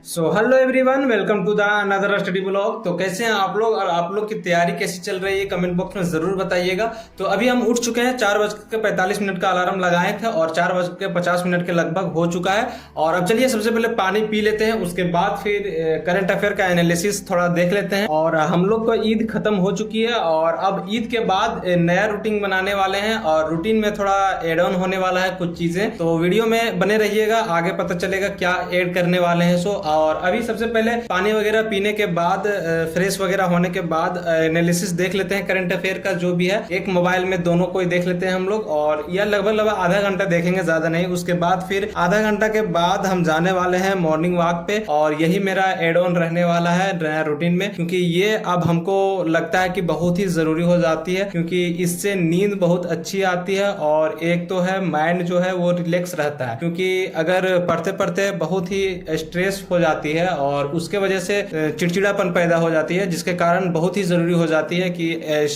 So hello everyone, welcome to the another study blog. तो कैसे हैं आप लोग और आप लोग की तैयारी कैसी चल रही है, कमेंट बॉक्स में जरूर बताइएगा। तो अभी हम उठ चुके हैं, 4:45 का अलार्म लगाए थे और 4:50 के लगभग हो चुका है। और अब चलिए सबसे पहले पानी पी लेते हैं, उसके बाद फिर करंट अफेयर का एनालिसिस थोड़ा देख लेते हैं। और हम लोग को ईद खत्म हो चुकी है और अब ईद के बाद नया रूटीन बनाने वाले हैं और रूटीन में थोड़ा एड ऑन होने वाला है कुछ चीजें। तो वीडियो में बने रहिएगा, आगे पता चलेगा क्या ऐड करने वाले हैं। और अभी सबसे पहले पानी वगैरह पीने के बाद, फ्रेश वगैरह होने के बाद एनालिसिस देख लेते हैं करंट अफेयर का जो भी है। एक मोबाइल में दोनों को ही देख लेते हैं हम लोग, और यह लगभग आधा घंटा देखेंगे, ज्यादा नहीं। उसके बाद फिर आधा घंटा के बाद हम जाने वाले हैं मॉर्निंग वॉक पे, और यही मेरा एड ऑन रहने वाला है नया रूटीन में, क्योंकि ये अब हमको लगता है कि बहुत ही जरूरी हो जाती है, क्योंकि इससे नींद बहुत अच्छी आती है और एक तो है माइंड जो है वो रिलैक्स रहता है। क्योंकि अगर पढ़ते पढ़ते बहुत ही स्ट्रेस हो जाती है और उसके वजह से चिड़चिड़ापन पैदा हो जाती है, जिसके कारण बहुत ही जरूरी हो जाती है कि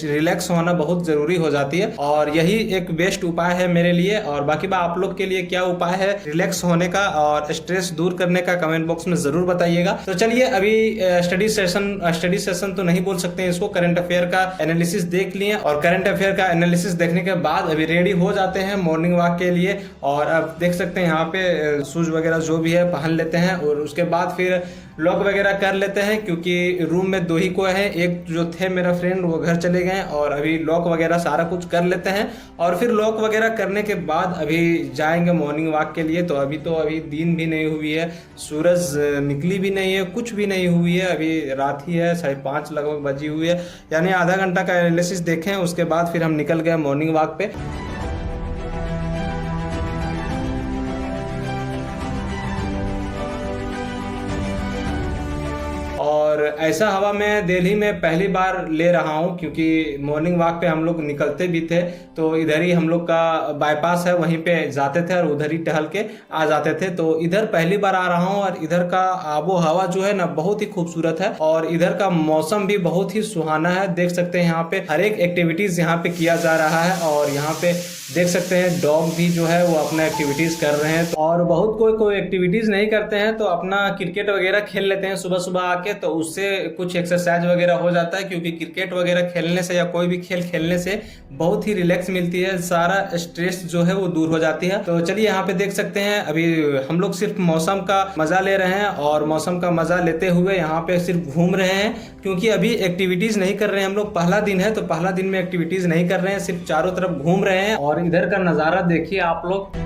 रिलैक्स होना बहुत जरूरी हो जाती है। और यही एक बेस्ट उपाय है मेरे लिए। और बाकी आप लोग के लिए क्या उपाय है रिलैक्स होने का और स्ट्रेस दूर करने का, कमेंट बॉक्स में जरूर बताइएगा। तो चलिए अभी स्टडी सेशन तो नहीं बोल सकते हैं इसको, करंट अफेयर का एनालिसिस देख लिए और करंट अफेयर का एनालिसिस देखने के बाद अभी रेडी हो जाते हैं मॉर्निंग वॉक के लिए। और अब देख सकते हैं यहाँ पे शूज वगैरह जो भी है पहन लेते हैं और उसके बाद फिर लॉक वगैरह कर लेते हैं, क्योंकि रूम में दो ही को है, एक जो थे मेरा फ्रेंड वो घर चले गए और अभी लॉक वगैरह सारा कुछ कर लेते हैं। और फिर लॉक वगैरह करने के बाद अभी जाएंगे मॉर्निंग वॉक के लिए। तो अभी दिन भी नहीं हुई है, सूरज निकली भी नहीं है, कुछ भी नहीं हुई है, अभी रात ही है, 5:30 लगभग बजी हुई है। यानी आधा घंटा का एनालिसिस देखें, उसके बाद फिर हम निकल गए मॉर्निंग वॉक पे। और ऐसा हवा मैं दिल्ली में पहली बार ले रहा हूँ, क्योंकि मॉर्निंग वॉक पे हम लोग निकलते भी थे तो इधर ही हम लोग का बाईपास है, वहीं पे जाते थे और उधर ही टहल के आ जाते थे। तो इधर पहली बार आ रहा हूँ और इधर का आबो हवा जो है ना बहुत ही खूबसूरत है और इधर का मौसम भी बहुत ही सुहाना है। देख सकते हैं यहाँ पे हर एक एक्टिविटीज यहाँ पे किया जा रहा है और यहाँ पे देख सकते हैं डॉग भी जो है वो अपना एक्टिविटीज कर रहे हैं। और बहुत कोई एक्टिविटीज नहीं करते हैं तो अपना क्रिकेट वगैरह खेल लेते हैं सुबह सुबह आके, तो उससे कुछ एक्सरसाइज वगैरह हो जाता है। क्योंकि क्रिकेट वगैरह खेलने से या कोई भी खेल खेलने से बहुत ही रिलैक्स मिलती है, सारा स्ट्रेस जो है वो दूर हो जाती है। तो चलिए यहाँ पे देख सकते हैं अभी हम लोग सिर्फ मौसम का मजा ले रहे हैं और मौसम का मजा लेते हुए यहाँ पे सिर्फ घूम रहे हैं, क्योंकि अभी एक्टिविटीज नहीं कर रहे हैं हम लोग। पहला दिन है तो पहला दिन में एक्टिविटीज नहीं कर रहे हैं, सिर्फ चारों तरफ घूम रहे हैं। और इधर का नजारा देखिए आप लोग।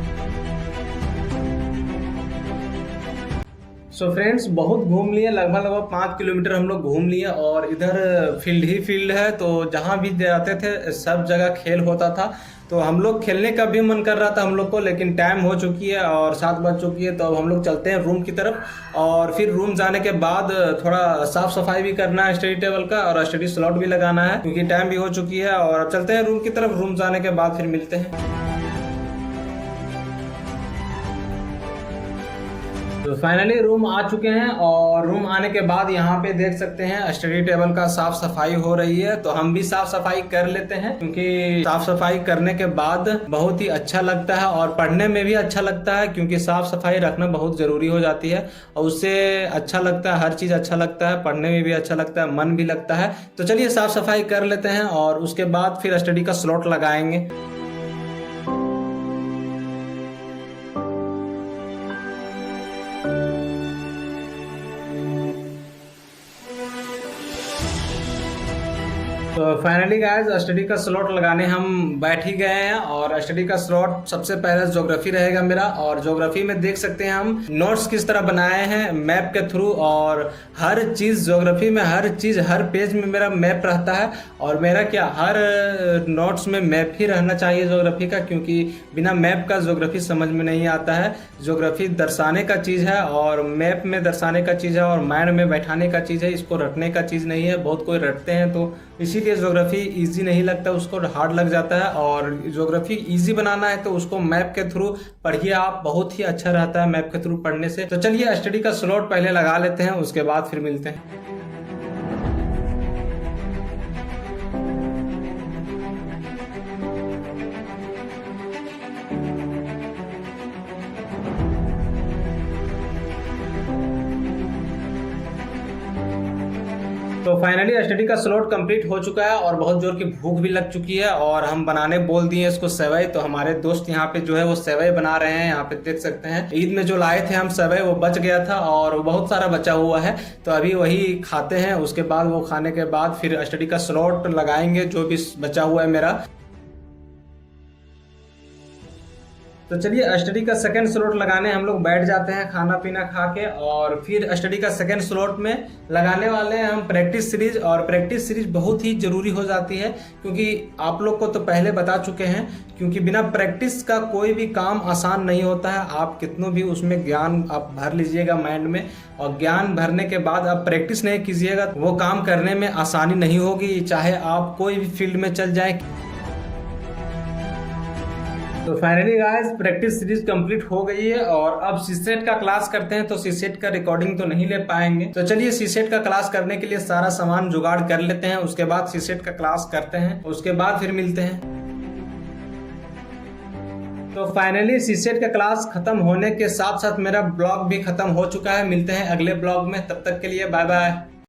सो फ्रेंड्स, बहुत घूम लिए, लगभग 5 किलोमीटर हम लोग घूम लिए और इधर फील्ड ही फील्ड है। तो जहाँ भी जाते थे सब जगह खेल होता था, तो हम लोग खेलने का भी मन कर रहा था हम लोग को, लेकिन टाइम हो चुकी है और 7 बज चुकी है। तो अब हम लोग चलते हैं रूम की तरफ और फिर रूम जाने के बाद थोड़ा साफ सफाई भी करना है स्टडी टेबल का और स्टडी स्लॉट भी लगाना है, क्योंकि टाइम भी हो चुकी है। और अब चलते हैं रूम की तरफ, रूम जाने के बाद फिर मिलते हैं। तो फाइनली रूम आ चुके हैं और रूम आने के बाद यहाँ पे देख सकते हैं स्टडी टेबल का साफ सफाई हो रही है। तो हम भी साफ सफाई कर लेते हैं, क्योंकि साफ सफाई करने के बाद बहुत ही अच्छा लगता है और पढ़ने में भी अच्छा लगता है, क्योंकि साफ सफाई रखना बहुत जरूरी हो जाती है और उससे अच्छा लगता है, हर चीज अच्छा लगता है, पढ़ने में भी अच्छा लगता है, मन भी लगता है। तो चलिए साफ सफाई कर लेते हैं और उसके बाद फिर स्टडी का स्लॉट लगाएंगे। तो फाइनली गाइस स्टडी का स्लॉट लगाने हम बैठ ही गए हैं और स्टडी का स्लॉट सबसे पहले ज्योग्राफी रहेगा मेरा। और ज्योग्राफी में देख सकते हैं हम नोट्स किस तरह बनाए हैं मैप के थ्रू, और हर चीज ज्योग्राफी में हर चीज हर पेज में मेरा मैप रहता है। और मेरा क्या हर नोट्स में मैप ही रहना चाहिए ज्योग्राफी का, क्योंकि बिना मैप का ज्योग्राफी समझ में नहीं आता है। ज्योग्राफी दर्शाने का चीज है और मैप में दर्शाने का चीज है और माइंड में बैठाने का चीज है, इसको रटने का चीज नहीं है। बहुत कोई रटते हैं तो इसीलिए ज्योग्राफी इजी नहीं लगता, उसको हार्ड लग जाता है। और ज्योग्राफी इजी बनाना है तो उसको मैप के थ्रू पढ़िए आप, बहुत ही अच्छा रहता है मैप के थ्रू पढ़ने से। तो चलिए स्टडी का स्लॉट पहले लगा लेते हैं, उसके बाद फिर मिलते हैं। तो फाइनली स्टडी का स्लॉट कंप्लीट हो चुका है और बहुत जोर की भूख भी लग चुकी है और हम बनाने बोल दिए इसको सेवई। तो हमारे दोस्त यहाँ पे जो है वो सेवई बना रहे हैं, यहाँ पे देख सकते हैं। ईद में जो लाए थे हम सेवई वो बच गया था और बहुत सारा बचा हुआ है, तो अभी वही खाते हैं। उसके बाद वो खाने के बाद फिर स्टडी का स्लॉट लगाएंगे जो भी बचा हुआ है मेरा। तो चलिए स्टडी का सेकंड स्लॉट लगाने हम लोग बैठ जाते हैं खाना पीना खा के, और फिर स्टडी का सेकंड स्लॉट में लगाने वाले हैं हम प्रैक्टिस सीरीज। और प्रैक्टिस सीरीज बहुत ही जरूरी हो जाती है क्योंकि आप लोग को तो पहले बता चुके हैं, क्योंकि बिना प्रैक्टिस का कोई भी काम आसान नहीं होता है। आप कितनों भी उसमें ज्ञान आप भर लीजिएगा माइंड में, और ज्ञान भरने के बाद आप प्रैक्टिस नहीं कीजिएगा वो काम करने में आसानी नहीं होगी, चाहे आप कोई भी फील्ड में चल जाए। तो finally guys practice series complete हो गई है और अब सीसेट का क्लास करते हैं। तो सीसेट का रिकॉर्डिंग तो नहीं ले पाएंगे, तो चलिए सीसेट का क्लास करने के लिए सारा सामान जुगाड़ कर लेते हैं, उसके बाद सीसेट का क्लास करते हैं, उसके बाद फिर मिलते हैं। तो फाइनली सीसेट का क्लास खत्म होने के साथ साथ मेरा ब्लॉग भी खत्म हो चुका है। मिलते हैं अगले ब्लॉग में, तब तक के लिए बाय बाय।